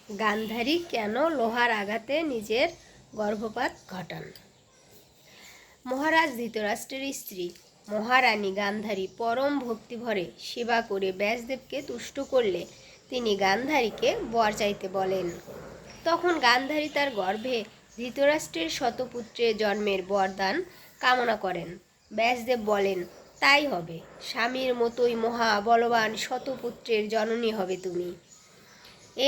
গান্ধারী কেন লোহার আঘাতে নিজের গর্ভপাত ঘটান? মহারাজ ধৃতরাষ্ট্রের স্ত্রী মহারানী গান্ধারী পরম ভক্তিভরে সেবা করে ব্যাসদেবকে তুষ্ট করলে তিনি গান্ধারীকে বর চাইতে বলেন। তখন গান্ধারী তার গর্ভে ধৃতরাষ্ট্রের শতপুত্রের জন্মের বরদান কামনা করেন। ব্যাসদেব বলেন, তাই হবে, স্বামীর মতোই মহা বলবান শতপুত্রের জননী হবে তুমি।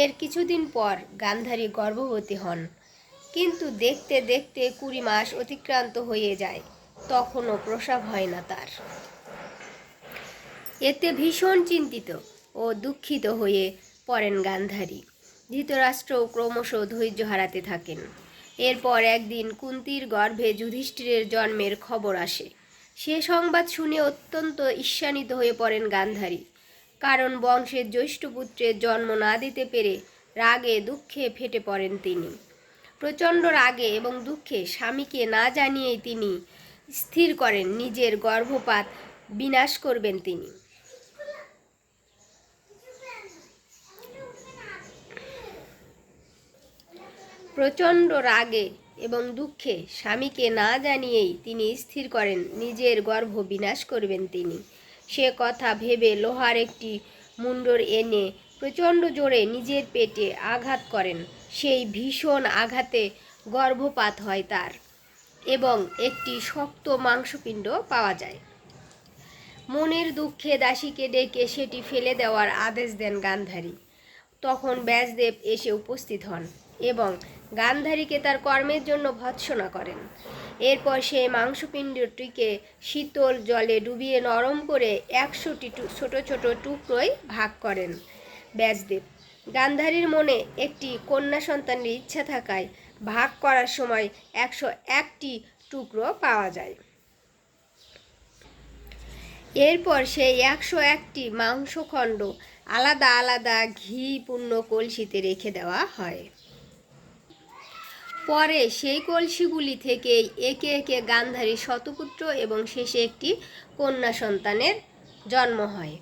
এর কিছুদিন পর গান্ধারী গর্ভবতী হন, কিন্তু দেখতে দেখতে 20 মাস অতিক্রান্ত হয়ে যায়, তখনও প্রসব হয় না তার। এতে ভীষণ চিন্তিত ও দুঃখিত হয়ে পড়েন গান্ধারী। ধৃতরাষ্ট্রও ক্রমশ ধৈর্য হারাতে থাকেন। এরপর একদিন কুন্তির গর্ভে যুধিষ্ঠিরের জন্মের খবর আসে। সে সংবাদ শুনে অত্যন্ত ঈর্ষান্বিত হয়ে পড়েন গান্ধারী, কারণ বংশের জ্যৈষ্ঠ পুত্রের জন্ম না দিতে পেরে রাগে দুঃখে ফেটে পড়েন তিনি। প্রচণ্ড রাগে এবং দুঃখে স্বামীকে না জানিয়েই তিনি স্থির করেন নিজের গর্ভপাত বিনাশ করবেন তিনি। প্রচণ্ড রাগে এবং দুঃখে স্বামীকে না জানিয়েই তিনি স্থির করেন নিজের গর্ভ বিনাশ করবেন তিনি। সে কথা ভেবে লোহার একটি মুণ্ডর এনে প্রচণ্ড জোরে নিজের পেটে আঘাত করেন। সেই ভীষণ আঘাতে গর্ভপাত হয় তার এবং একটি শক্ত মাংসপিণ্ড পাওয়া যায়। মনের দুঃখে দাসীকে ডেকে সেটি ফেলে দেওয়ার আদেশ দেন গান্ধারী। তখন ব্যাসদেব এসে উপস্থিত হন এবং গান্ধারীকে তার কর্মের জন্য ভৎসনা করেন। এরপর সেই মাংসপিণ্ডটিকে শীতল জলে ডুবিয়ে নরম করে 100টি ছোট ছোট টুকরোয় ভাগ করেন ব্যাসদেব। গান্ধারীর মনে একটি কন্যা সন্তানের ইচ্ছা থাকায় ভাগ করার সময় 101টি টুকরো পাওয়া যায়। এরপর সেই 101টি মাংসখণ্ড আলাদা আলাদা ঘিপূর্ণ কলসিতে রেখে দেওয়া হয়। পরে সেই কলসিগুলি থেকেই একে একে গান্ধারী শতপুত্র এবং শেষে একটি কন্যা সন্তানের জন্ম হয়।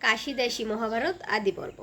কাশীদাসী মহাভারত আদি পর্ব।